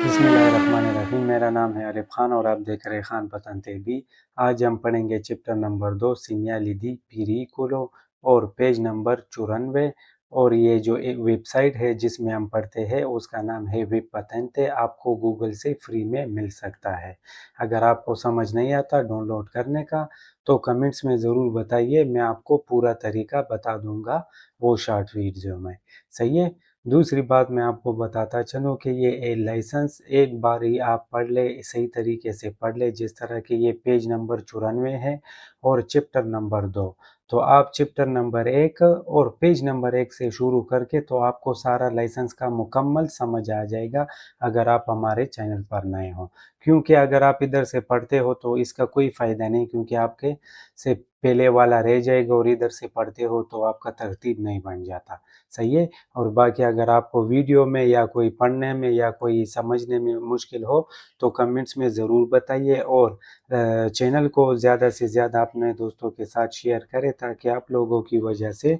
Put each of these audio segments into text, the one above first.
बिस्मिल्लाहिर्रहमानिर्रहीम। मेरा नाम है आरिफ खान और आप देख रहे हैं खान पठान टीवी। आज हम पढ़ेंगे चैप्टर नंबर 2 सीनियली दी पेरिकुलो और पेज नंबर 94। और ये जो एक वेबसाइट है जिसमें हम पढ़ते हैं उसका नाम है वेब पतेंते। आपको गूगल से फ्री में मिल सकता है। अगर आपको समझ नहीं आता डाउनलोड करने का तो कमेंट्स में ज़रूर बताइए, मैं आपको पूरा तरीका बता दूंगा वो शॉर्ट वीडियो में। सही है। दूसरी बात मैं आपको बताता चलूँ कि ये लाइसेंस एक बार ही आप पढ़ ले, सही तरीके से पढ़ ले। जिस तरह कि ये पेज नंबर 94 है और चैप्टर नंबर 2, तो आप चैप्टर नंबर 1 और पेज नंबर 1 से शुरू करके तो आपको सारा लाइसेंस का मुकम्मल समझ आ जाएगा अगर आप हमारे चैनल पर नए हो। क्योंकि अगर आप इधर से पढ़ते हो तो इसका कोई फ़ायदा नहीं, क्योंकि आपके से पहले वाला रह जाएगा और इधर से पढ़ते हो तो आपका तरतीब नहीं बन जाता। सही है। और बाकी अगर आपको वीडियो में या कोई पढ़ने में या कोई समझने में मुश्किल हो तो कमेंट्स में ज़रूर बताइए और चैनल को ज़्यादा से ज़्यादा अपने दोस्तों के साथ शेयर करें ताकि आप लोगों की वजह से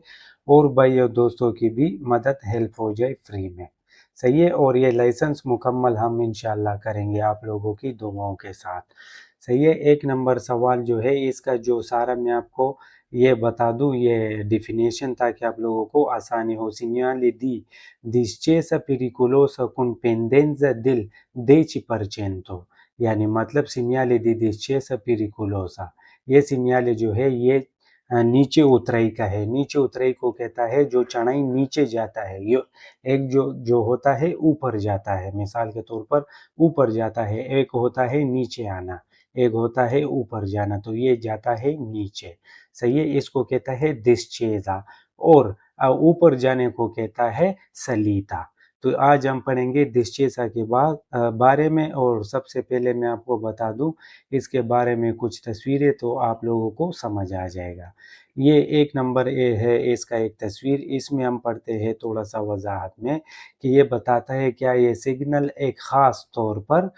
और भाई और दोस्तों की भी मदद हेल्प हो जाए फ्री में। सही है। और ये लाइसेंस मुकम्मल हम इंशाल्लाह करेंगे आप लोगों की दुआओं के साथ। सही है। एक नंबर सवाल जो है इसका जो सारा मैं आपको ये बता दूँ ये डेफिनेशन ताकि आप लोगों को आसानी हो। Segnali di discesa pericolosa con pendenza del 10%। यानी मतलब segnale di discesa pericolosa, ये सिग्नल जो है ये नीचे उतराई का है। नीचे उतराई को कहता है जो चढ़ाई नीचे जाता है। ये एक जो जो होता है ऊपर जाता है, मिसाल के तौर पर ऊपर जाता है, एक होता है नीचे आना, एक होता है ऊपर जाना, तो ये जाता है नीचे। सही है। इसको कहता है डिस्चेजा और ऊपर जाने को कहता है सलीता। तो आज हम पढ़ेंगे डिस्चेजा के बारे में। और सबसे पहले मैं आपको बता दूं इसके बारे में कुछ तस्वीरें तो आप लोगों को समझ आ जाएगा। ये एक नंबर ए है इसका एक तस्वीर। इसमें हम पढ़ते हैं थोड़ा सा वजाहत में कि ये बताता है क्या ये सिग्नल एक ख़ास तौर पर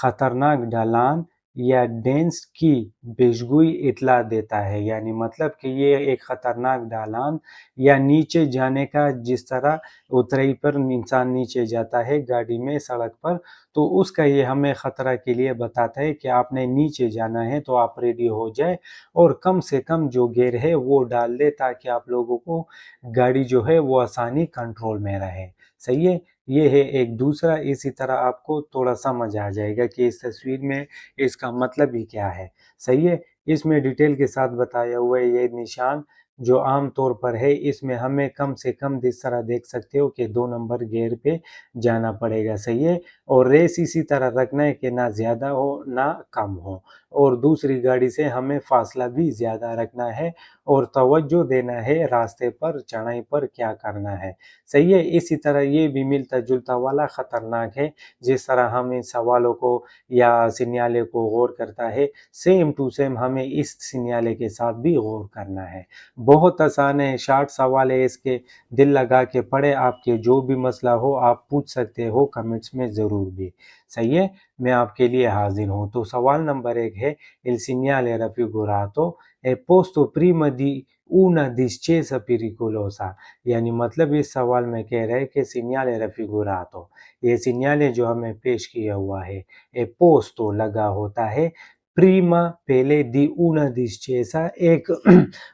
ख़तरनाक ढलान या डेंस की पेशगोई इतला देता है। यानी मतलब कि ये एक ख़तरनाक ढलान या नीचे जाने का, जिस तरह उतराई पर इंसान नीचे जाता है गाड़ी में सड़क पर, तो उसका ये हमें ख़तरा के लिए बताता है कि आपने नीचे जाना है तो आप रेडी हो जाए और कम से कम जो गियर है वो डाल दे ताकि आप लोगों को गाड़ी जो है वो आसानी कंट्रोल में रहे। सही है। ये है एक दूसरा। इसी तरह आपको थोड़ा समझ आ जाएगा कि इस तस्वीर में इसका मतलब ही क्या है। सही है। इसमें डिटेल के साथ बताया हुआ है। ये निशान जो आम तौर पर है इसमें हमें कम से कम इस तरह देख सकते हो कि 2 नंबर गियर पे जाना पड़ेगा। सही है। और रेस इसी तरह रखना है कि ना ज़्यादा हो ना कम हो, और दूसरी गाड़ी से हमें फासला भी ज़्यादा रखना है और तवज्जो देना है रास्ते पर चढ़ाई पर क्या करना है। सही है। इसी तरह ये भी मिलता जुलता वाला ख़तरनाक है। जिस तरह हम इन सवालों को या सिग्नल को गौर करता है, सेम टू सेम हमें इस सिग्नल के साथ भी गौर करना है। बहुत आसान है, शॉर्ट सवाल है, इसके दिल लगा के पढ़े। आपके जो भी मसला हो आप पूछ सकते हो कमेंट्स में ज़रूर भी। सही है। मैं आपके लिए हाजिर हूँ। तो सवाल नंबर 1 है il segnale raffigurato è posto prima di una discesa pericolosa। यानी मतलब इस सवाल में कह रहे हैं कि सिग्नल रफिगुरातो, ये सिग्नल जो हमें पेश किया हुआ है, ए पोस्तो लगा होता है, प्रीमा पहले, दी ऊना डिस्चेसा एक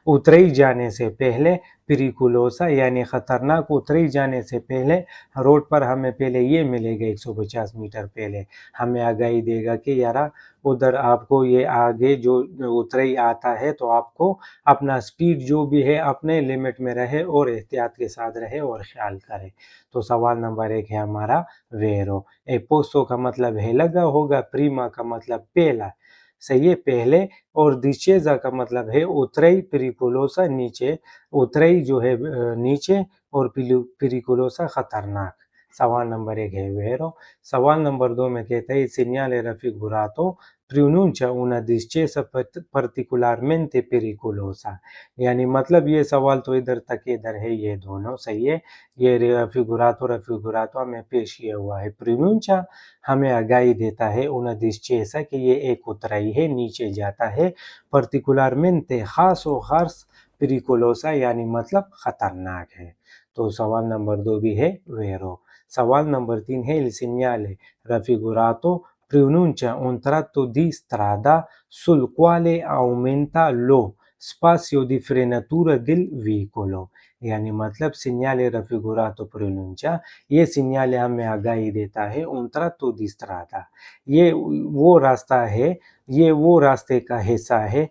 उतरी जाने से पहले, पिरिकुलोसा यानी खतरनाक उतरी जाने से पहले। रोड पर हमें पहले ये मिलेगा 150 मीटर पहले हमें आगाही देगा कि यारा उधर आपको ये आगे जो उतराई आता है तो आपको अपना स्पीड जो भी है अपने लिमिट में रहे और एहतियात के साथ रहे और ख्याल करे। तो सवाल नंबर 1 है हमारा वेरो। पोस्टो का मतलब है लगा होगा, प्रीमा का मतलब पहला। सही है, पहले। और डिचेजा का मतलब है उतराई, पिरिकुलोसा नीचे। उतराई जो है नीचे और पिरिकुलोसा खतरनाक। सवाल नंबर 1 है वेरो। सवाल नंबर 2 में कहता है segnale raffigurato pronuncia una discesa particolarmente pericolosa। यानी मतलब ये सवाल तो इधर तक इधर है, ये दोनों सही है। ये रफिगुरातो हमें पेश किया हुआ है। प्रोनुंचा हमें आगाही देता है una discesa कि ये एक उतराई है, नीचे जाता है। particolarmente खास और खास, pericolosa यानी मतलब खतरनाक है। तो सवाल नंबर 2 भी है वेरो। सवाल नंबर 3 है il segnale raffigurato pronuncia un tratto di strada sul quale aumenta lo spazio di frenatura del veicolo। यानी मतलब सिग्नाले रफिगुरातो प्रोनुncia, ये सिग्नाले हमें आगाही देता है un tratto di strada, ये वो रास्ता है, ये वो रास्ते का हिस्सा है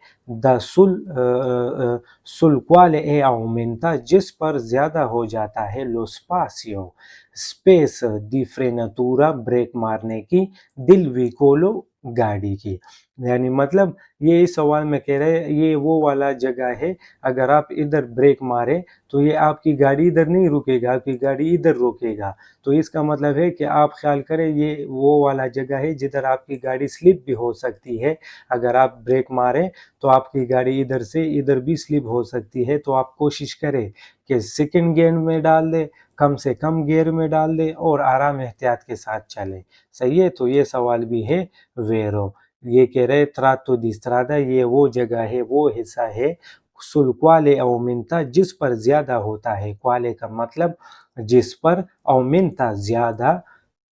sul quale è aumenta, जिस पर ज्यादा हो जाता है lo spazio स्पेस दी फ्रेनातूरा ब्रेक मारने की दिल विकोलो गाड़ी की। यानी मतलब ये इस सवाल में कह रहे हैं ये वो वाला जगह है, अगर आप इधर ब्रेक मारे तो ये आपकी गाड़ी इधर नहीं रुकेगा, आपकी गाड़ी इधर रोकेगा। तो इसका मतलब है कि आप ख्याल करें ये वो वाला जगह है जिधर आपकी गाड़ी स्लिप भी हो सकती है। अगर आप ब्रेक मारें तो आपकी गाड़ी इधर से इधर भी स्लिप हो सकती है। तो आप कोशिश करें कि सेकंड गियर में डाल दे, कम से कम गियर में डाल दे और आराम एहतियात के साथ चले। सही है, तो ये सवाल भी है वेरो। ये कह रहे ट्रातो दी स्ट्रादा, ये वो जगह है, वो हिस्सा है सुल क्वाले औमिनता, जिस पर ज्यादा होता है। क्वाले का मतलब जिस पर, औमिनता ज्यादा,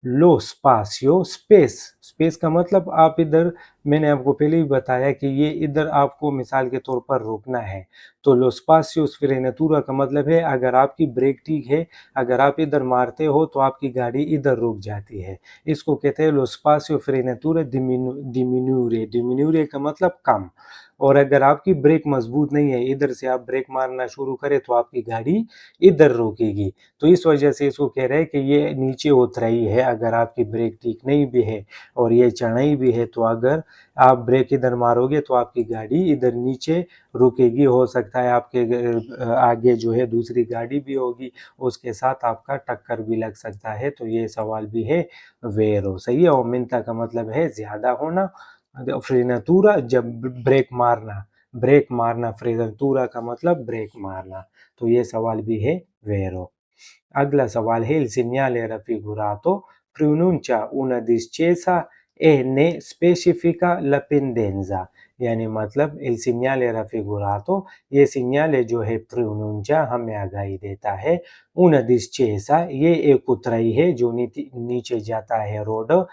लो स्पासियो स्पेस, स्पेस का मतलब आप इधर, मैंने आपको पहले ही बताया कि ये इधर आपको मिसाल के तौर पर रोकना है। तो लो स्पासियो फ्रेनातूरा का मतलब है अगर आपकी ब्रेक ठीक है, अगर आप इधर मारते हो तो आपकी गाड़ी इधर रुक जाती है। इसको कहते हैं लो स्पासियो फ्रेनातूरा डिमिन्यूरे, डिमिन्यूरे का मतलब कम। और अगर आपकी ब्रेक मजबूत नहीं है, इधर से आप ब्रेक मारना शुरू करें तो आपकी गाड़ी इधर रोकेगी। तो इस वजह से इसको कह रहे हैं कि ये नीचे उतराई है। अगर आपकी ब्रेक ठीक नहीं भी है और ये चढ़ाई भी है तो अगर आप ब्रेक इधर मारोगे तो आपकी गाड़ी इधर नीचे रुकेगी। हो सकता है आपके आगे जो है दूसरी गाड़ी भी होगी, उसके साथ आपका टक्कर भी लग सकता है। तो ये सवाल भी है वेरो। सही है, औमिनता का मतलब है ज्यादा होना, फ्रेनातूरा जब ब्रेक मारना, ब्रेक मारना, फ्रेनातूरा का मतलब ब्रेक मारना। तो ये सवाल भी है वेरो। अगला सवाल है il segnale raffigurato pronuncia una discesa e ne specifica la pendenza। यानी मतलब il segnale raffigurato, ये सिग्नल जो है pronuncia हमें आगाही देता है, una discesa ये एक उतराई है जो नीचे जाता है रोड,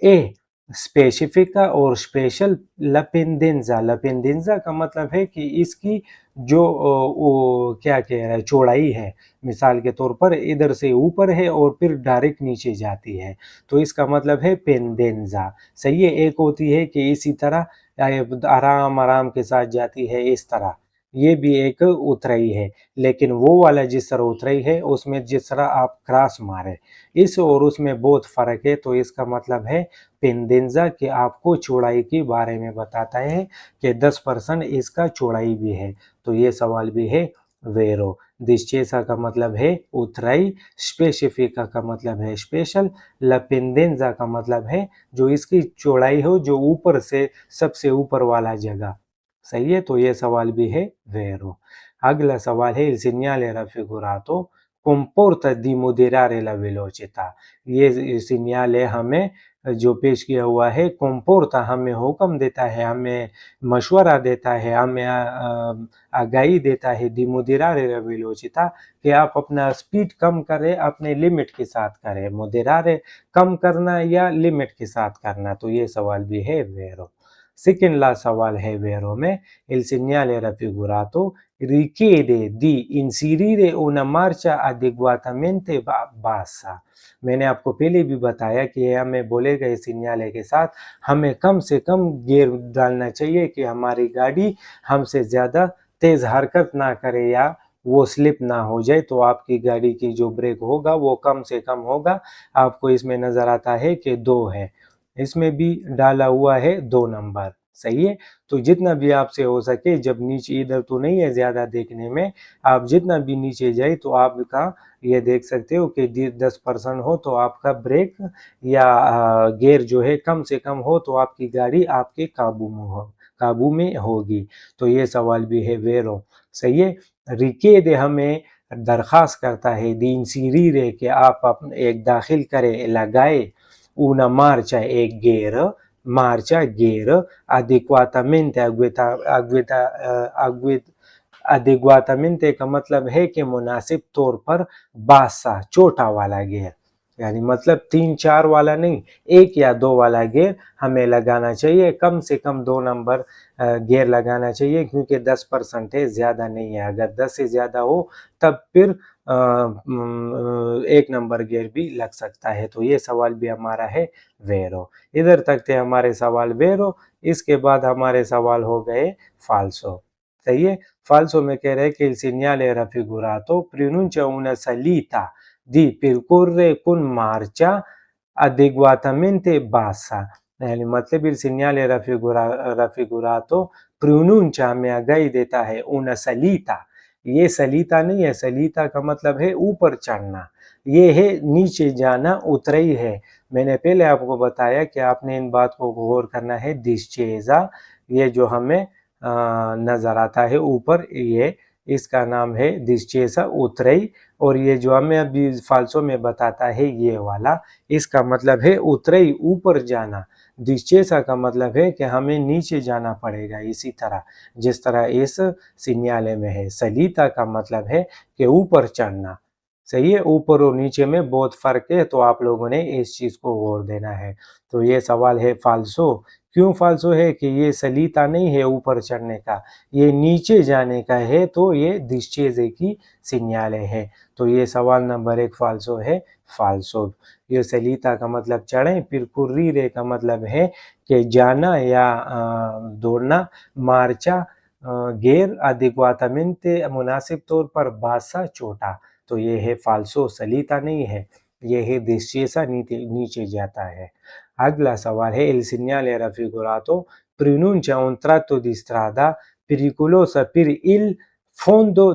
ए स्पेसिफिका और स्पेशल, लपेंडेंजा, लपेंडेंजा का मतलब है कि इसकी जो वो क्या कह रहा है चौड़ाई है, मिसाल के तौर पर इधर से ऊपर है और फिर डायरेक्ट नीचे जाती है, तो इसका मतलब है पेंडेंजा। सही है, एक होती है कि इसी तरह आराम आराम के साथ जाती है इस तरह, ये भी एक उतराई है। लेकिन वो वाला जिस तरह उतराई है उसमें जिस तरह आप क्रॉस मारे, इस और उसमें बहुत फर्क है। तो इसका मतलब है पेंडेंजा कि आपको चौड़ाई के बारे में बताता है कि 10% इसका चौड़ाई भी है। तो ये सवाल भी है वेरो। डिस्चेसा का मतलब है उतराई, स्पेसिफिका का मतलब है स्पेशल, लपेंडेंजा का मतलब है जो इसकी चौड़ाई हो, जो ऊपर से सबसे ऊपर वाला जगह। सही है, तो ये सवाल भी है वेरो। अगला सवाल है il segnale raffigurato comporta di moderare la velocità। ये सिग्नल है हमें जो पेश किया हुआ है, comporta हमें हुक्म देता है, हमें मशवरा देता है, हमें आगाही देता है di moderare la velocità कि आप अपना स्पीड कम करें, अपने लिमिट के साथ करें। moderare कम करना या लिमिट के साथ करना। तो ये सवाल भी है वेरो। सेकंड लास्ट सवाल है वेरो में il segnale raffigurato richiede di inserire una marcia adeguatamente bassa। मैंने आपको पहले भी बताया कि हमें बोले गए सिग्नल के साथ हमें कम से कम गियर डालना चाहिए कि हमारी गाड़ी हमसे ज़्यादा तेज़ हरकत ना करे या वो स्लिप ना हो जाए। तो आपकी गाड़ी की जो ब्रेक होगा वो कम से कम होगा। आपको इसमें नज़र आता है कि 2 है, इसमें भी डाला हुआ है 2 नंबर। सही है, तो जितना भी आपसे हो सके, जब नीचे इधर तो नहीं है ज़्यादा देखने में, आप जितना भी नीचे जाए तो आपका ये देख सकते हो कि 10% हो तो आपका ब्रेक या गियर जो है कम से कम हो तो आपकी गाड़ी आपके काबू में होगी। तो ये सवाल भी है वेरो। सही है, रिकेड हमें दरख्वास्त करता है, दीन सीरीरे कि आप अपने एक दाखिल करें, लगाए una marcia e ghero, marcia, ghero, adeguatamente adeguatamente का मतलब है कि मुनासिब तौर पर बासा, छोटा वाला गियर। यानी मतलब 3-4 वाला नहीं, 1 या 2 वाला गियर हमें लगाना चाहिए, कम से कम 2 नंबर गियर लगाना चाहिए, क्योंकि 10% है, ज़्यादा नहीं है। अगर 10 से ज़्यादा हो तब फिर 1 नंबर गियर भी लग सकता है। तो ये सवाल भी हमारा है वेरो। इधर तक थे हमारे सवाल वेरो। इसके बाद हमारे सवाल हो गए फाल्सो। सही है। फाल्सो में कह रहे हैं कि il segnale raffigurato pronuncia una salita di percorrere con marcia adeguatamente bassa, यानी मतलब il segnale raffigurato pronuncia हमें आगाही देता है una salita, ये सलीता नहीं है, सलीता का मतलब है ऊपर चढ़ना, ये है नीचे जाना, उतरई है। मैंने पहले आपको बताया कि आपने इन बात को गौर करना है। डिस्चेजा, ये जो हमें नजर आता है ऊपर, ये इसका नाम है डिस्चेसा, उतरई। और ये जो हमें अभी फाल्सो में बताता है ये वाला, इसका मतलब है उतरई, ऊपर जाना। डिस्चेसा का मतलब है कि हमें नीचे जाना पड़ेगा, इसी तरह जिस तरह इस सिन्याले में है। सलीता का मतलब है कि ऊपर चढ़ना। सही है। ऊपर और नीचे में बहुत फर्क है, तो आप लोगों ने इस चीज को गौर देना है। तो ये सवाल है फाल्सो। क्यों फाल्सो है कि ये सलीता नहीं है ऊपर चढ़ने का, ये नीचे जाने का है, तो ये डिस्चेजे की सिन्याले है। तो ये सवाल नंबर 1 फाल्सो है। फाल्सो, ये सलीता का मतलब चढ़े, फिर कुर्रीरे का मतलब है कि जाना या दौड़ना, मार्चा गेर अदिक्वातमेंटे मुनासिब तौर पर, बासा चोटा। तो ये है फाल्सो, सलीता नहीं है, ये है डिस्चेसा, नीचे जाता है। अगला सवाल है il segnale raffigurato pronuncia un tratto di strada pericolosa per il fondo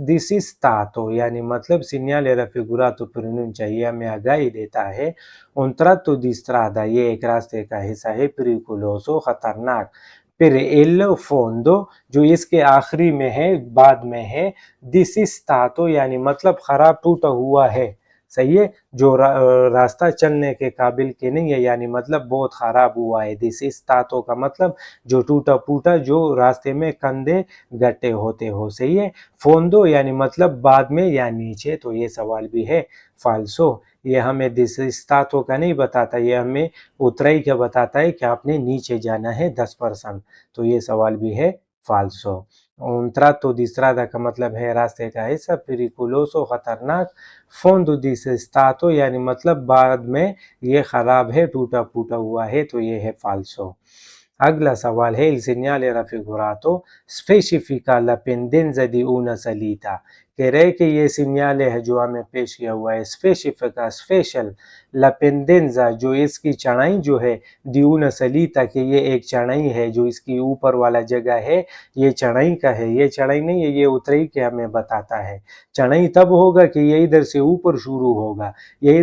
dissistato, यानी मतलब सिग्नल raffigurato pronuncia ये हमें आगाही देता है un tratto di strada, ये एक रास्ते का हिस्सा है, pericoloso खतरनाक, फिर il fondo जो इसके आखिरी में है, बाद में है, dissistato यानी मतलब खराब टूटा हुआ है। सही है। जो रास्ता चलने के काबिल के नहीं है, यानी मतलब बहुत खराब हुआ है। दिस इज तातो का मतलब जो टूटा फूटा, जो रास्ते में कंधे गट्टे होते हो। सही है। फोंदो यानी मतलब बाद में या नीचे। तो ये सवाल भी है फाल्सो। ये हमें दिस इज तातो का नहीं बताता, ये हमें उतराई का बताता है कि आपने नीचे जाना है 10%। तो ये सवाल भी है फाल्सो। ट्रातो दी स्ट्रादा का मतलब है रास्ते का हिस्सा, पेरिकुलोसो खतरनाक, फोंदो दी स्टातो यानी मतलब बाद में ये खराब है, टूटा फूटा हुआ है। तो ये है फाल्सो। अगला सवाल है il segnale raffigurato specifica la pendenza di una salita, कह रहे कि ये सिग्नल है जो हमें पेश किया हुआ है, स्पेसिफिका स्पेशल, ला पेंडेंजा जो इसकी चढ़ाई जो है, दी una salita कि ये एक चढ़ाई है, जो इसकी ऊपर वाला जगह है ये चढ़ाई का है, ये चढ़ाई नहीं है, ये उतराई के हमें बताता है। चढ़ाई तब होगा कि ये इधर से ऊपर शुरू होगा, ये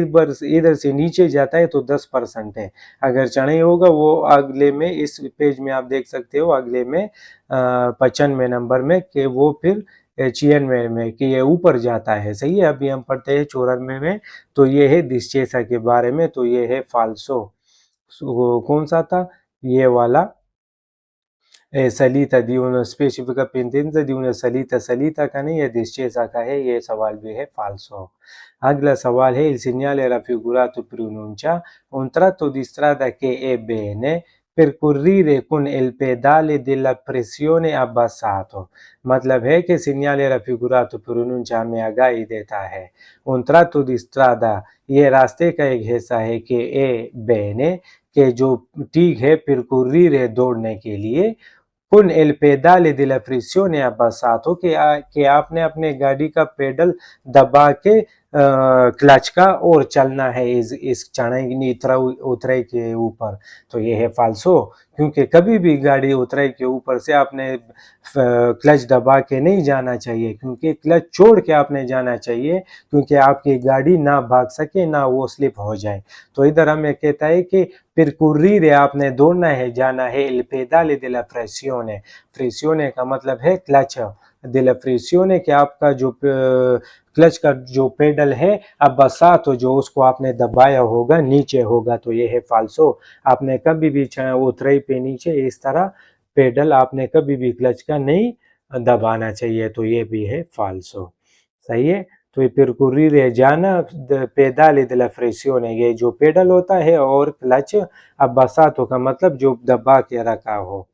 इधर से नीचे जाता है तो 10% है। अगर चढ़ाई होगा वो अगले में, इस पेज में आप देख सकते हो अगले में 95 नंबर में, कि वो फिर 96 में कि ये ऊपर जाता है। सही है। अभी हम पढ़ते हैं 94 में। तो ये है डिस्चेसा के बारे में। तो ये है फाल्सो। कौन सा था ये वाला, salita di una specifica pendenza di una salita, salita का नहीं है, डिस्चेसा का है। ये सवाल भी है फाल्सो। अगला सवाल है il segnale raffigurato pronuncia un tratto di strada che è bene percorrere con il pedale della pressione abbassato, मतलब है कि segnale raffigurato pronuncia हमें आगाही देता है un tratto di strada, ये रास्ते का एक हिस्सा है, कि ए बेने के जो ठीक है, percorrere दौड़ने के लिए, con el pedale della pressione abbassato कि आपने अपने गाड़ी का पेडल दबा के क्लच का और चलना है इस चढ़ाई उतराई के ऊपर। तो ये है फाल्सो, क्योंकि कभी भी गाड़ी उतराई के ऊपर से आपने क्लच दबा के नहीं जाना चाहिए, क्योंकि क्लच छोड़ के आपने जाना चाहिए, क्योंकि आपकी गाड़ी ना भाग सके, ना वो स्लिप हो जाए। तो इधर हमें कहता है कि percorrere आपने दौड़ना है, जाना है il pedale della pressione, pressione का मतलब है क्लच, della pressione कि आपका जो क्लच का जो पेडल है अब्बासातो, जो उसको आपने दबाया होगा, नीचे होगा। तो ये है फाल्सो। आपने कभी भी उतराई पे नीचे इस तरह पेडल आपने कभी भी क्लच का नहीं दबाना चाहिए। तो ये भी है फाल्सो। सही है। तो percorrere già pedale della pressione, ये जो पेडल होता है, और क्लच अब्बासातो का मतलब जो दबा के रखा हो,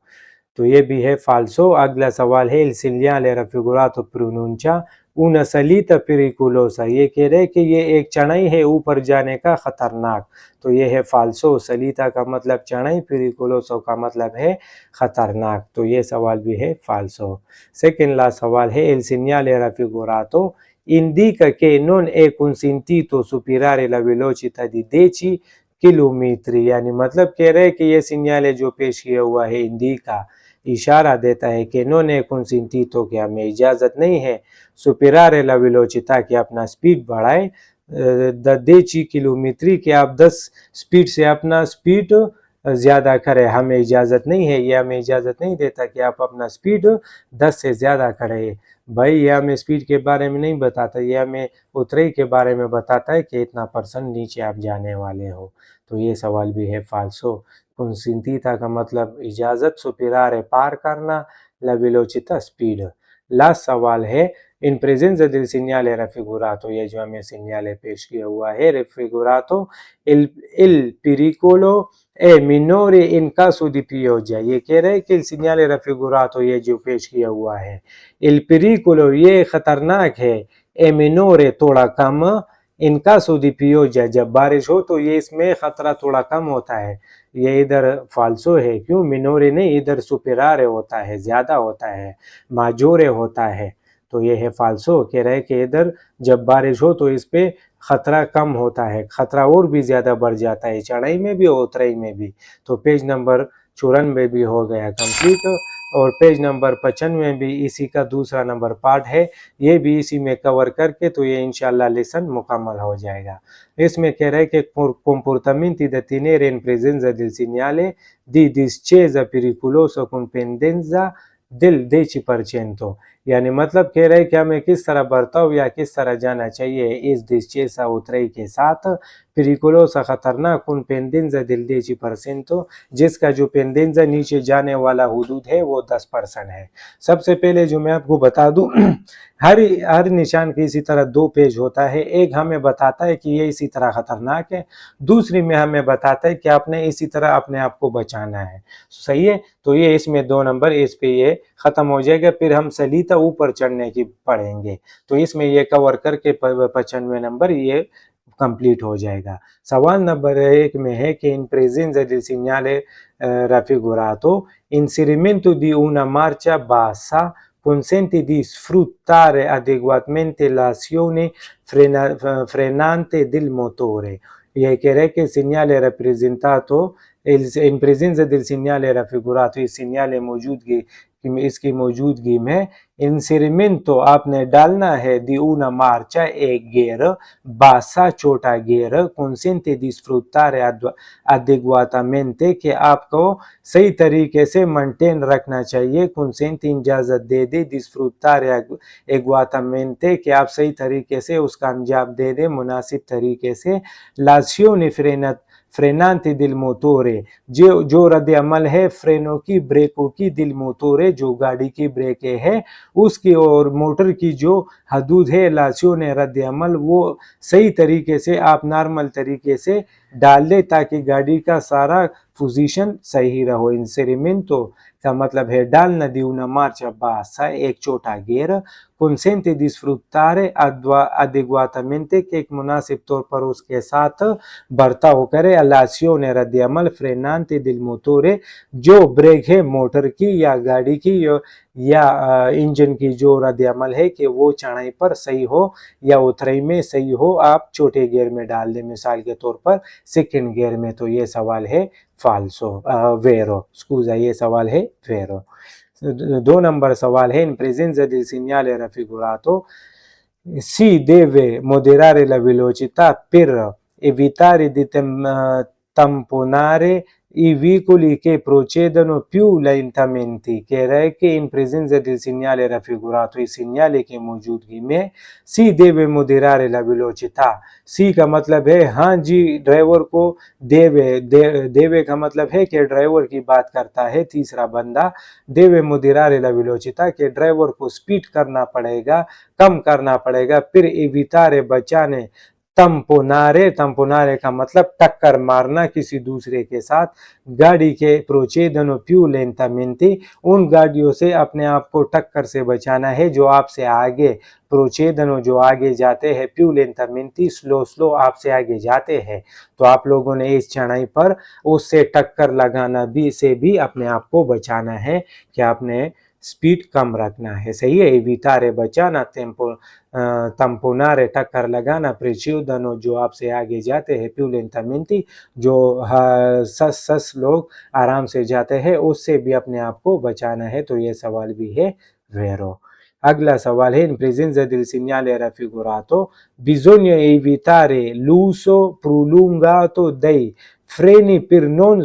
तो ये भी है फाल्सो। अगला सवाल है, il segnale raffigurato pronuncia una salita pericolosa, ये कह रहे कि ये एक चढ़ाई है ऊपर जाने का खतरनाक, तो ये है फाल्सो। सलीता का मतलब चढ़ाई, पेरिकुलोसो का मतलब है खतरनाक, तो ये सवाल भी है फाल्सो। सेकंड लास्ट सवाल है, il segnale raffigurato indica che non è consentito superare la velocità di 10 kilometre, यानी मतलब कह रहे कि ये सिग्नल जो पेश किया हुआ है इंडिका इशारा देता है कि इन्होंने consentito कि हमें इजाज़त नहीं है superare la velocità कि अपना स्पीड बढ़ाए 10 किलोमीटर, कि आप 10 स्पीड से अपना स्पीड ज़्यादा करें, हमें इजाज़त नहीं है, ये हमें इजाज़त नहीं देता कि आप अपना स्पीड 10 से ज़्यादा करें। भाई ये हमें स्पीड के बारे में नहीं बताता, ये हमें उतराई के बारे में बताता है कि इतना % नीचे आप जाने वाले हो, तो ये सवाल भी है फाल्सो। consentita का मतलब इजाज़त, superare पार करना, la velocità स्पीड। लास्ट सवाल है, इन presenza del segnale raffigurato, ये जो हमें सिग्नल पेश किया हुआ है raffigurato, il pericolo è minore in caso di pioggia, ये कह रहे हैं कि segnale raffigurato ये जो पेश किया हुआ है, il pericolo ये खतरनाक है, è minore थोड़ा कम, in caso di pioggia जब बारिश हो तो ये इसमें खतरा थोड़ा कम होता है, ये इधर फाल्सो है, क्यों मिनोरे नहीं, इधर सुपेरारे होता है, ज़्यादा होता है, माजोरे होता है, तो ये है फाल्सो। कह रहे कि इधर जब बारिश हो तो इस पे खतरा कम होता है, खतरा और भी ज़्यादा बढ़ जाता है, चढ़ाई में भी और उतराई में भी। तो पेज नंबर 94 भी हो गया कंप्लीट, और पेज नंबर 95 भी इसी का दूसरा नंबर पार्ट है, ये भी इसी में कवर करके तो ये इंशाल्लाह लेसन मुकम्मल हो जाएगा। इसमें कह रहे कि comportamenti da tenere in presenza del segnale di discesa pericolosa con pendenza del 10%, यानी मतलब कह रहे कि हमें किस तरह बर्ताव या किस तरह जाना चाहिए इस discesa उतराई के साथ, pericolosa खतरनाक, con pendenza del 10%, जिसका जो पेंडेंजा नीचे जाने वाला हुदूद है वो 10% है। सबसे पहले जो मैं आपको बता दूं, हर निशान की इसी तरह 2 पेज होता है, एक हमें बताता है कि ये इसी तरह खतरनाक है, दूसरी में हमें बताता है कि आपने इसी तरह अपने आप को बचाना है, सही है। तो ये इसमें 2 नंबर इस पे ये खत्म हो जाएगा, फिर हम सलीता ऊपर चढ़ने की पढ़ेंगे, तो इसमें ये कवर करके 95 नंबर ये कंप्लीट हो जाएगा। सवाल नंबर 1 में है कि इन presenza del segnale raffigurato inserimento di una marcia bassa consente di sfruttare adeguatamente l'azione frenante del motore, ये कह रहे कि segnale rappresentato in presenza del segnale raffigurato, इस segnale मौजूदगी इसकी मौजूदगी में इंसेरिमेंटो आपने डालना है दी una marcia एक गेयर, बासा छोटा gear, consente di sfruttare adeguatamente कि आपको सही तरीके से मेंटेन रखना चाहिए, consente इजाज़त दे दे, di sfruttare adeguatamente कि आप सही तरीके से उसका अंजाम दे दे मुनासिब तरीके से, l'azione फ्रेनांते दिल मोटोरे जो रद्द अमल है फ्रेनों की, ब्रेकों की, दिल मोटोरे जो गाड़ी की ब्रेकें है उसकी, और मोटर की जो हदूद है लाशियों ने रद्द अमल वो सही तरीके से आप नॉर्मल तरीके से डाल दे ताकि गाड़ी का सारा पोजीशन सही रहो। इंसेरिमेंटो का मतलब है डालना दी una marcia bassa, एक छोटा gear, consente di sfruttare adeguatamente के एक मुनासिब तौर पर उसके साथ बर्ताव करे, l'azione रद्द अमल फ्रेनांते दिल मोटोरे जो ब्रेक है मोटर की या गाड़ी की या इंजन की जो रद्द अमल है कि वो चढ़ाई पर सही हो या उतराई में सही हो, आप छोटे गियर में डाल दें, मिसाल के तौर पर सेकंड गियर में, तो ये सवाल है फाल्सो वेरो, स्कूजा ये सवाल है वेरो। 2 नंबर सवाल है, in presenza del segnale raffigurato si deve moderare la velocità per evitare di tamponare i vicoli che procedono più lentamente, कह रहा है कि in presenza del segnale raffigurato, इस segnale की मौजूदगी में si deve moderare la velocità, सी का मतलब है हाँ जी ड्राइवर को देवे का मतलब है कि ड्राइवर की बात करता है तीसरा बंदा, देवे moderare la velocità के ड्राइवर को स्पीड करना पड़ेगा, कम करना पड़ेगा, फिर evitare बचाने, तम्पोनारे का मतलब टक्कर मारना किसी दूसरे के साथ, गाड़ी के प्रोचेदनो più lentamente, उन गाड़ियों से अपने आप को टक्कर से बचाना है जो आपसे आगे, प्रोचेदनो जो आगे जाते हैं, più lentamente स्लो आपसे आगे जाते हैं, तो आप लोगों ने इस चढ़ाई पर उससे टक्कर लगाना भी अपने आप को बचाना है कि आपने स्पीड कम रखना है, सही है। evitare बचाना, tamponare टक्कर लगाना, प्रेचियोदनो जो आपसे आगे जाते हैं, più lentamente जो सस लोग आराम से जाते हैं, उससे भी अपने आप को बचाना है, तो ये सवाल भी है वेरो। अगला सवाल है in presenza del segnale raffigurato bisogna evitare l'uso prolungato dei freni per non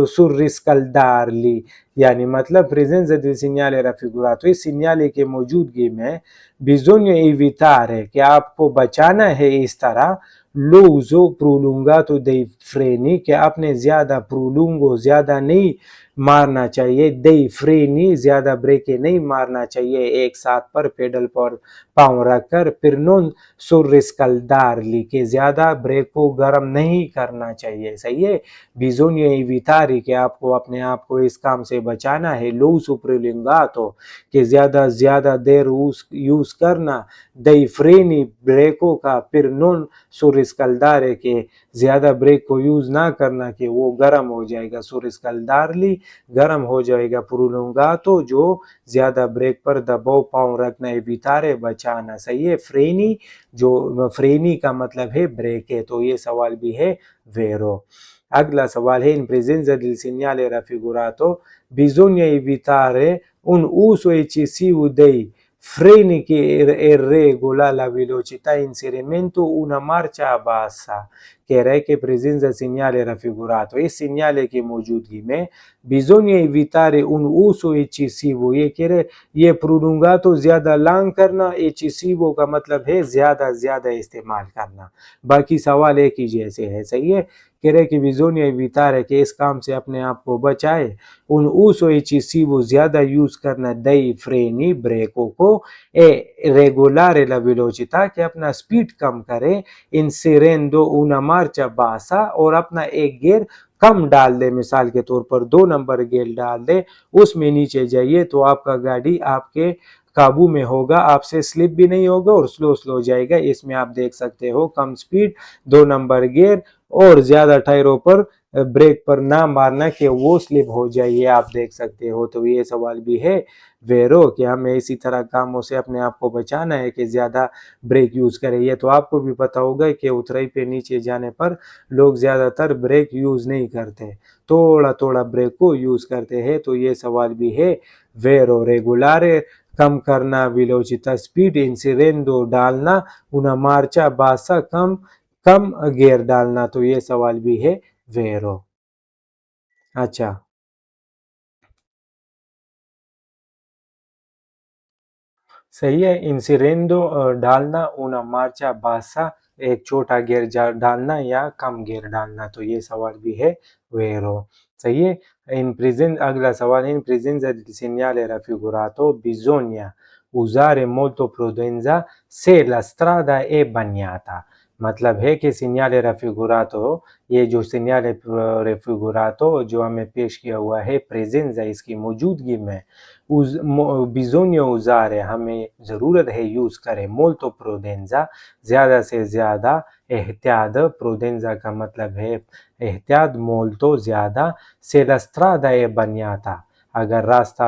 surriscaldarli, यानी मतलब प्रेजेंza del segnale raffigurato, इस सिग्नाले के मौजूदगी में bisogna evitare कि आपको बचाना है इस तरह l'uso prolungato dei freni कि आपने ज्यादा prolungo ज्यादा नहीं मारना चाहिए, dei freni ज्यादा ब्रेकें नहीं मारना चाहिए एक साथ पर पेडल पर पांव रखकर, फिर non surriscaldarli के ज्यादा ब्रेक को गर्म नहीं करना चाहिए, सही है। bisogna evitare कि आपको अपने आप को इस काम से बचाना है, l'uso prolungato कि ज्यादा देर यूज करना, dei freni ब्रेकों का, फिर non surriscaldare के ज्यादा ब्रेक को यूज ना करना कि वो गर्म हो जाएगा, surriscaldarli गर्म हो जाएगा, prolungato जो ज्यादा ब्रेक पर दबाव पांव रखना, evitare बचाना, सही है। फ्रेनी जो फ्रेनी का मतलब है ब्रेक है, तो ये सवाल भी है वेरो। अगला सवाल है in presenza del segnale raffigurato bisogna evitare un uso eccessivo dei freni che regola la velocità inserimento una marcia bassa, कह रहा है कि presenza segnale raffigurato, इस सिग्नाले की मौजूदगी में bisogna evitare un uso eccessivo, ये कह रहे ये prolungato ज्यादा लॉन्ग करना, eccessivo का मतलब है ज्यादा इस्तेमाल करना, बाकी सवाल एक ही जैसे है, सही है। कह रहे कि bisogna evitare कि इस काम से अपने आप को बचाए, un uso eccessivo ज्यादा यूज करना dei freni ब्रेकों को, regolare la velocità कि अपना स्पीड कम करे, inserendo una marcia bassa और अपना एक गियर कम डाल दे, मिसाल के तौर पर 2 नंबर गियर डाल दे, उसमें नीचे जाइए तो आपका गाड़ी आपके काबू में होगा, आपसे स्लिप भी नहीं होगा और स्लो जाएगा। इसमें आप देख सकते हो कम स्पीड, 2 नंबर गियर और ज्यादा टायरों पर ब्रेक पर ना मारना कि वो स्लिप हो जाए, आप देख सकते हो। तो ये सवाल भी है वेरो कि हमें इसी तरह कामों से अपने आप को बचाना है कि ज्यादा ब्रेक यूज करें। ये तो आपको भी पता होगा कि उतराई पे नीचे जाने पर लोग ज्यादातर ब्रेक यूज नहीं करते, थोड़ा ब्रेक को यूज करते हैं, तो ये सवाल भी है वेरो। रेगुलारे कम करना, वेलोसिटी स्पीड, इंसिडेंडो डालना, una marcia bassa कम गियर डालना, तो ये सवाल भी है वेरो। अच्छा, सही है। इंसिरेंडो डालना, una marcia bassa एक छोटा गियर डालना या कम गियर डालना, तो ये सवाल भी है वेरो, सही है। इन प्रेजेंट अगला सवाल है इन presenza del segnale raffigurato bisogna usare molto prudenza se la strada è bagnata, मतलब है कि सिग्नाले raffigurato, ये जो सिग्नाले raffigurato जो हमें पेश किया हुआ है प्रेजेंजा इसकी मौजूदगी में, bisogna usare हमें ज़रूरत है यूज़ करें, molto prudenza ज़्यादा से ज़्यादा एहतियात, प्रूडेंजा का मतलब है एहतियात, molto ज़्यादा, se la strada è bagnata अगर रास्ता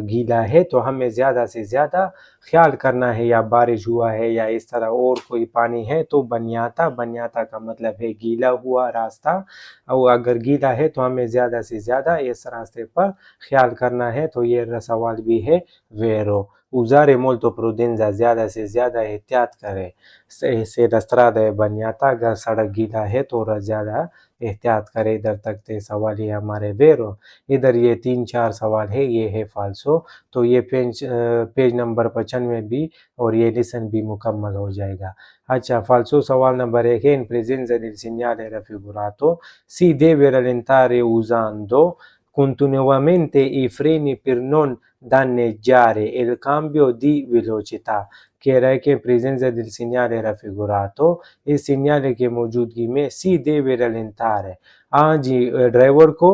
गीला है तो हमें ज़्यादा से ज़्यादा ख्याल करना है या बारिश हुआ है या इस तरह और कोई पानी है तो बनियाता, बनियाता का मतलब है गीला हुआ रास्ता, और अगर गीला है तो हमें ज़्यादा से ज़्यादा इस रास्ते पर ख्याल करना है। तो ये सवाल भी है वेरो। Usare molto prudenza, ज़्यादा से ज़्यादा एहतियात करें। से रस्त्राद है बनियाता, अगर सड़क गीला है तो ज़्यादा एहतियात करें। इधर तक थे सवाल ये हमारे वेरो। इधर ये 3-4 सवाल है, ये है फाल्सो। तो ये पेज नंबर 95 भी और ये लेसन भी मुकम्मल हो जाएगा। अच्छा, फाल्सो सवाल नंबर 1 है, in presenza del segnale raffigurato si deve rallentare usando continuamente i freni per non danneggiare il cambio di velocità। कह रहा है कि प्रेजेंस del segnale raffigurato, इस सिग्नल के मौजूदगी में सी deve rallentare, हाँ जी, ड्राइवर को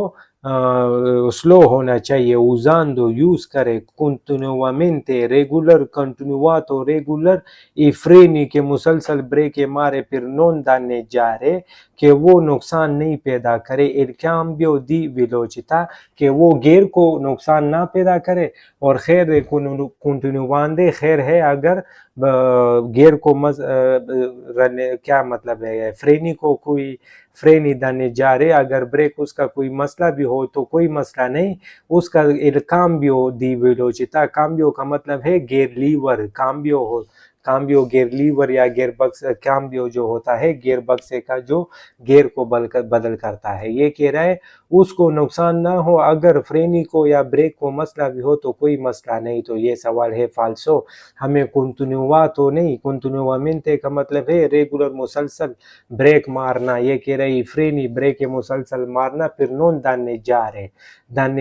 स्लो होना चाहिए। usando यूज करे, continuamente regular, continuato regular, i freni के मुसलसल ब्रेक मारे, per non danneggiare कि वो नुकसान नहीं पैदा करे, il cambio di velocità कि वो गियर को नुकसान ना पैदा करे। और खैर कंटिन्यूवांदे खैर है अगर गियर को क्या मतलब है, फ्रेनी को कोई फ्रेनी दाने जा रहे, अगर ब्रेक उसका कोई मसला भी हो तो कोई मसला नहीं, उसका काम्बियो दी वेलोचिता, काम्बियो का मतलब है गियर लीवर, काम्बियो हो, काम्बियो गियर लीवर या गियर बक्स, काम्बियो जो होता है गियर बक्से का जो गियर को बदल करता है। ये कह रहा है उसको नुकसान ना हो, अगर फ्रेनी को या ब्रेक को मसला भी हो तो कोई मसला नहीं। तो ये सवाल है फाल्सो। हमें कंटिन्यूवा तो नहीं, कंटिन्यूवामेंटे का मतलब है रेगुलर मुसलसल ब्रेक मारना। ये कह रही फ्रेनी ब्रेक मुसलसल मारना, फिर नॉन दाने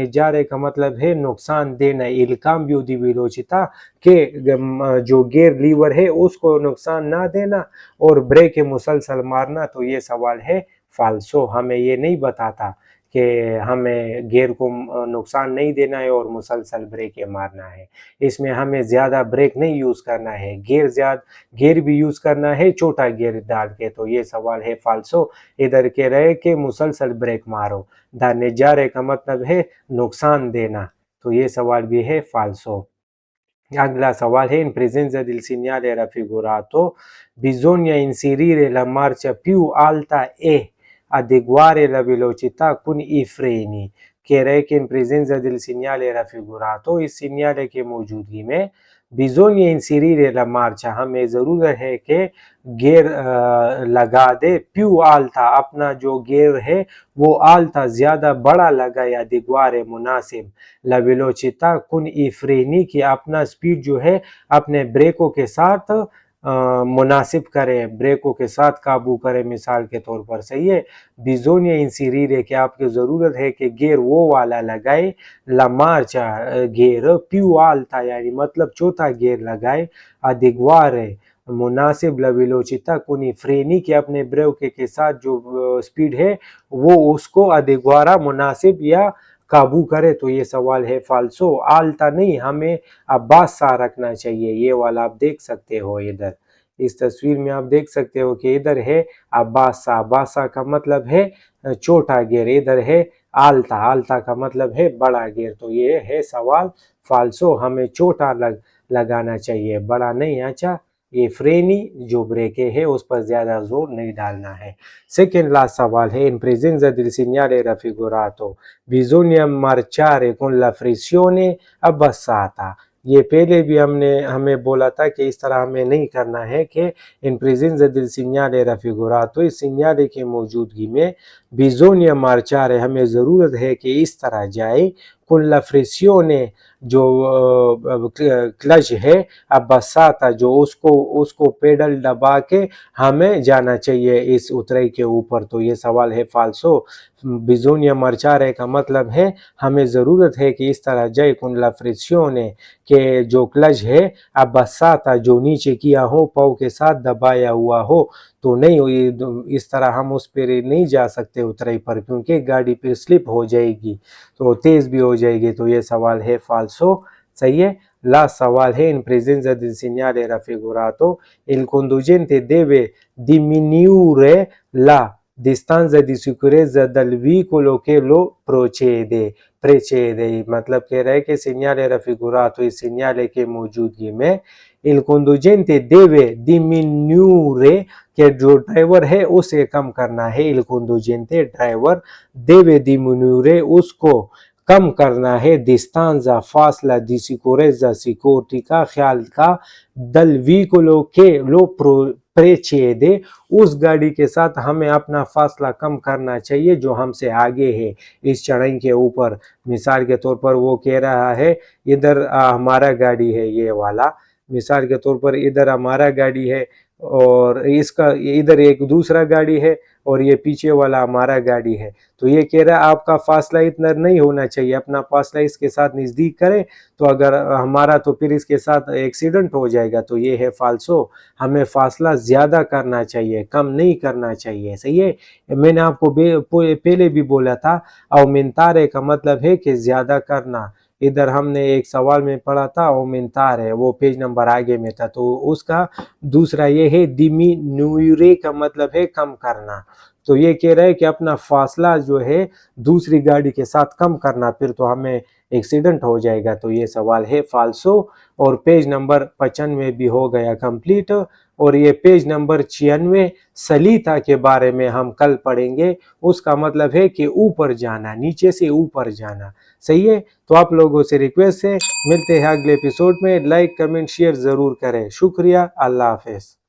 जा रहे का मतलब है नुकसान देना। इल काम्बियो दी वेलोचिता के जो गियर लीवर है उसको नुकसान ना देना और ब्रेक मुसलसल मारना। तो ये सवाल है फाल्सो। हमें ये नहीं बताता कि हमें गियर को नुकसान नहीं देना है और मुसलसल ब्रेक मारना है। इसमें हमें ज़्यादा ब्रेक नहीं यूज़ करना है, गियर भी यूज़ करना है छोटा गियर डाल के। तो ये सवाल है फाल्सो। इधर कह रहे कि मुसलसल ब्रेक मारो, दाने जा रहे का मतलब है नुकसान देना। तो ये सवाल भी है फाल्सो। अगला सवाल है, in presenza del segnale raffigurato bisogna inserire la marcia più alta e adeguare la velocità con i freni। कह रहे कि in presenza del segnale raffigurato, इस सिग्नल के मौजूदगी में bisogna inserire la marcia, हमें ज़रूरत है कि गियर लगा दे, più alta, अपना जो गियर है वो alta ज़्यादा बड़ा लगाए, adeguare मुनासिब, la velocità con i freni की अपना स्पीड जो है अपने ब्रेकों के साथ मुनासिब करें, ब्रेकों के साथ काबू करें, मिसाल के तौर पर। सही है, बिजोनिया इंसीरीरे कि आपकी ज़रूरत है कि गियर वो वाला लगाए, ला मार्चा गियर प्यू आल्ता यानी मतलब चौथा गियर लगाए, अदिग्वारे मुनासिब ला वेलोचिता कुनी फ्रेनी के अपने ब्रेक के साथ जो स्पीड है वो उसको अदिग्वारा मुनासिब या काबू करे। तो ये सवाल है फाल्सो। आल्ता नहीं, हमें अब्बासा रखना चाहिए। ये वाला आप देख सकते हो, इधर इस तस्वीर में आप देख सकते हो कि इधर है अब्बासा, अब्बासा का मतलब है छोटा गियर, इधर है आल्ता, आल्ता का मतलब है बड़ा गियर। तो ये है सवाल फाल्सो, हमें छोटा लगाना चाहिए, बड़ा नहीं। अच्छा, ये फ्रेनी जो ब्रेक है उस पर ज़्यादा जोर नहीं डालना है। सेकेंड लास्ट सवाल है, in presenza del segnale raffigurato bisogna marciare con la pressione abbassata। ये पहले भी हमें बोला था कि इस तरह हमें नहीं करना है कि in presenza del segnale raffigurato, इस सिग्नल के मौजूदगी में bisogna marciare, हमें ज़रूरत है कि इस तरह जाए, con la pressione जो क्लच है, अब्बासाता जो उसको पेडल दबा के हमें जाना चाहिए इस उतराई के ऊपर। तो ये सवाल है फाल्सो। बिजोनिया मर्चारे का मतलब है हमें ज़रूरत है कि इस तरह जाए, कुंडला फ्रिक्सियोने के जो क्लच है अब्बासाता जो नीचे किया हो, पाव के साथ दबाया हुआ हो। तो नहीं, इस तरह हम उस पर नहीं जा सकते उतराई पर, क्योंकि गाड़ी फिर स्लिप हो जाएगी तो तेज़ भी हो जाएगी। तो ये सवाल है फाल्सो। सही है। लास्ट सवाल है, in presenza del segnale raffigurato il conducente deve diminuire la distanza di sicurezza dal veicolo che lo procede। precede, मतलब कह रहा है कि segnale raffigurato, इस segnale के मौजूदगी में il conducente deve diminuire, कि जो ड्राइवर है उसे कम करना है, il conducente driver deve diminuire उसको कम करना है, distanza फासला di sicurezza सिक्योरिटी का ख्याल का dal veicolo che lo precede, उस गाड़ी के साथ हमें अपना फासला कम करना चाहिए जो हमसे आगे है इस चढ़ाई के ऊपर। मिसाल के तौर पर वो कह रहा है इधर हमारा गाड़ी है ये वाला, मिसाल के तौर पर इधर हमारा गाड़ी है और इसका इधर एक दूसरा गाड़ी है और ये पीछे वाला हमारा गाड़ी है, तो ये कह रहा है आपका फासला इतना नहीं होना चाहिए, अपना फासला इसके साथ नज़दीक करें, तो अगर हमारा तो फिर इसके साथ एक्सीडेंट हो जाएगा, तो ये है फाल्सो, हमें फासला ज़्यादा करना चाहिए, कम नहीं करना चाहिए। सही है, मैंने आपको पहले भी बोला था, aumentare का मतलब है कि ज़्यादा करना। इधर हमने एक सवाल में पढ़ा था aumentare, वो पेज नंबर आगे में था, तो उसका दूसरा ये है diminuire का मतलब है कम करना। तो ये कह रहा है कि अपना फासला जो है दूसरी गाड़ी के साथ कम करना, फिर तो हमें एक्सीडेंट हो जाएगा। तो ये सवाल है फाल्सो, और पेज नंबर 95 भी हो गया कंप्लीट। और ये पेज नंबर 96 सलीता के बारे में हम कल पढ़ेंगे, उसका मतलब है कि ऊपर जाना, नीचे से ऊपर जाना। सही है, तो आप लोगों से रिक्वेस्ट है, मिलते हैं अगले एपिसोड में, लाइक कमेंट शेयर ज़रूर करें। शुक्रिया, अल्लाह हाफ़िज़।